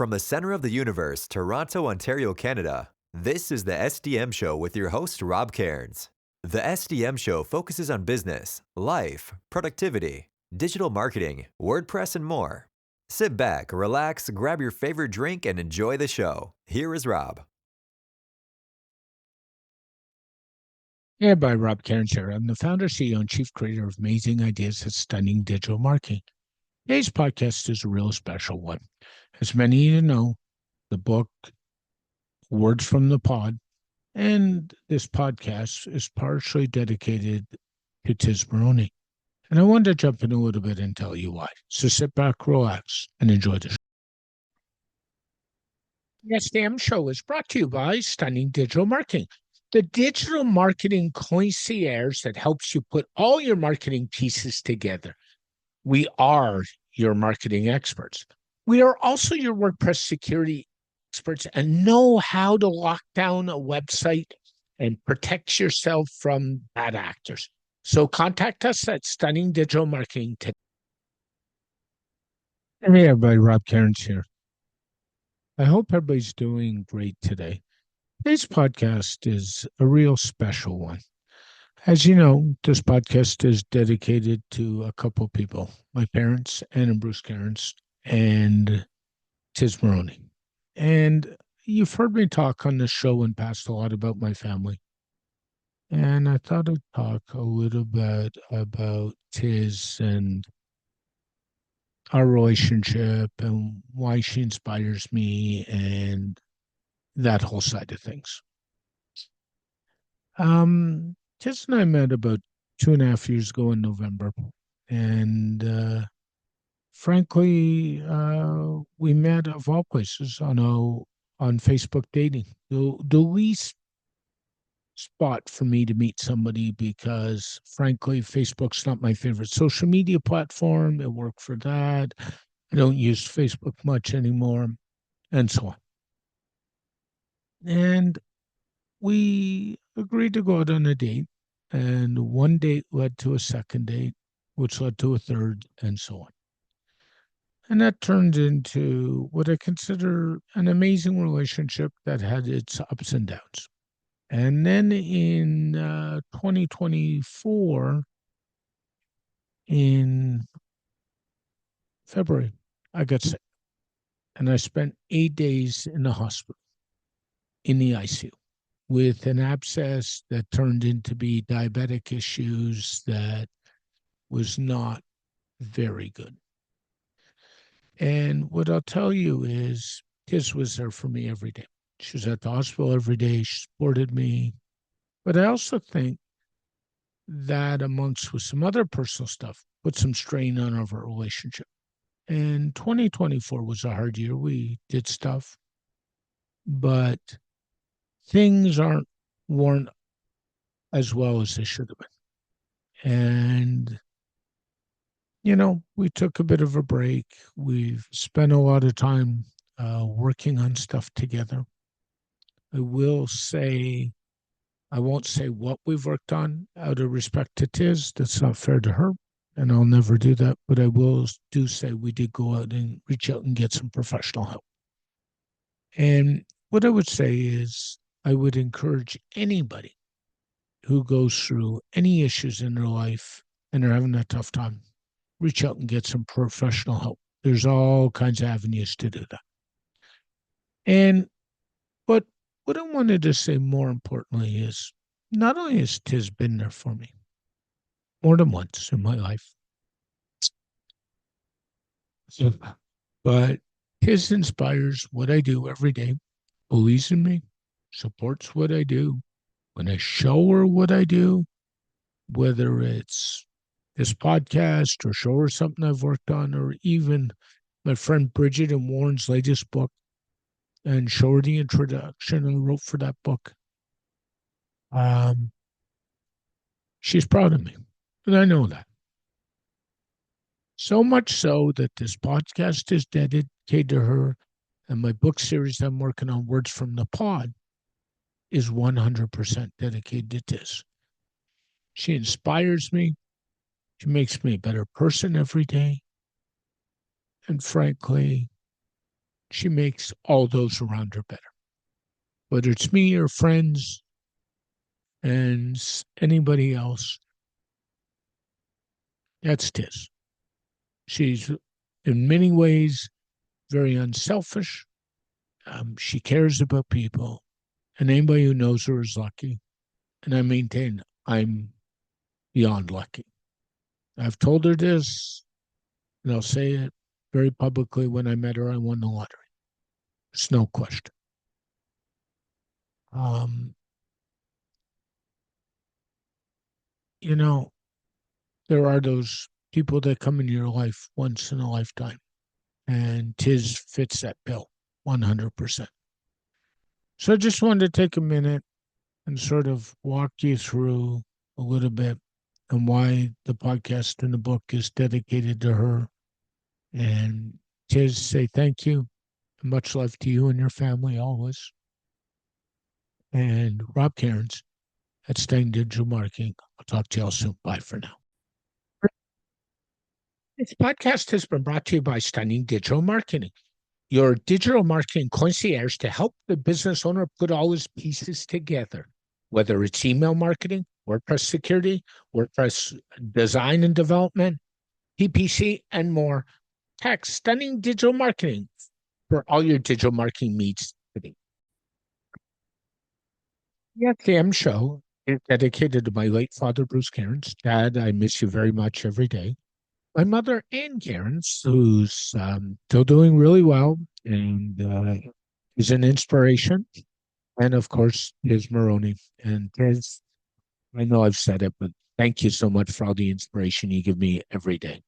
From the center of the universe, Toronto, Ontario, Canada, this is the SDM Show with your host, Rob Cairns. The SDM Show focuses on business, life, productivity, digital marketing, WordPress, and more. Sit back, relax, grab your favorite drink, and enjoy the show. Here is Rob. Yeah, by Rob Cairns here. I'm the founder, CEO, and chief creator of Amazing Ideas at Stunning Digital Marketing. Today's podcast is a real special one. As many of you know, the book Words from the Pod and this podcast is partially dedicated to Tiz Marrone. And I wanted to jump in a little bit and tell you why. So sit back, relax, and enjoy the show. The SDM Show is brought to you by Stunning Digital Marketing, the digital marketing concierge that helps you put all your marketing pieces together. We are your marketing experts. We are also your WordPress security experts and know how to lock down a website and protect yourself from bad actors. So contact us at Stunning Digital Marketing today. Hey everybody, Rob Cairns here. I hope everybody's doing great today. Today's podcast is a real special one. As you know, this podcast is dedicated to a couple of people, my parents, Ann and Bruce Cairns, and Tiz Marrone. And you've heard me talk on this show in past a lot about my family. And I thought I'd talk a little bit about Tiz and our relationship and why she inspires me and that whole side of things. Tiz and I met about 2.5 years ago in November. And frankly, we met of all places on Facebook dating. The least spot for me to meet somebody because, frankly, Facebook's not my favorite social media platform. It worked for that. I don't use Facebook much anymore, and so on. And we agreed to go out on a date, and one date led to a second date, which led to a third, and so on. And that turned into what I consider an amazing relationship that had its ups and downs. And then in 2024, in February, I got sick. And I spent 8 days in the hospital, in the ICU, with an abscess that turned into be diabetic issues that was not very good. And what I'll tell you is Tiz was there for me every day. She was at the hospital every day. She supported me. But I also think that amongst with some other personal stuff, put some strain on our relationship. And 2024 was a hard year. We did stuff, but things weren't as well as they should have been. And we took a bit of a break. We've spent a lot of time working on stuff together. I won't say what we've worked on out of respect to Tiz. That's not fair to her, and I'll never do that. But I will do say we did go out and reach out and get some professional help. And what I would say is I would encourage anybody who goes through any issues in their life and they're having a tough time, reach out and get some professional help. There's all kinds of avenues to do that. But what I wanted to say more importantly is not only has Tiz been there for me more than once in my life, but Tiz inspires what I do every day, believes in me, supports what I do. When I show her what I do, whether it's this podcast or show her something I've worked on, or even my friend Bridget and Warren's latest book, and show her the introduction I wrote for that book. She's proud of me, and I know that. So much so that this podcast is dedicated to her, and my book series I'm working on, Words from the Pod, is 100% dedicated to Tiz. She inspires me. She makes me a better person every day. And frankly, she makes all those around her better. Whether it's me or friends and anybody else, that's Tiz. She's in many ways very unselfish. She cares about people, and anybody who knows her is lucky. And I maintain I'm beyond lucky. I've told her this, and I'll say it very publicly. When I met her, I won the lottery. There's no question. Um, you know, there are those people that come into your life once in a lifetime, and Tiz fits that bill 100%. So I just wanted to take a minute and sort of walk you through a little bit and why the podcast and the book is dedicated to her. And Tiz, say thank you and much love to you and your family always. And Rob Cairns at Stang Digital Marketing. I'll talk to y'all soon. Bye for now. This podcast has been brought to you by Stunning Digital Marketing, your digital marketing concierge to help the business owner put all his pieces together, whether it's email marketing, WordPress security, WordPress design and development, PPC, and more. Text Stunning Digital Marketing for all your digital marketing needs today. The SDM show is dedicated to my late father, Bruce Cairns. Dad, I miss you very much every day. My mother, Ann Cairns, who's still doing really well and is an inspiration. And of course, is Marrone. And there's, I know I've said it, but thank you so much for all the inspiration you give me every day.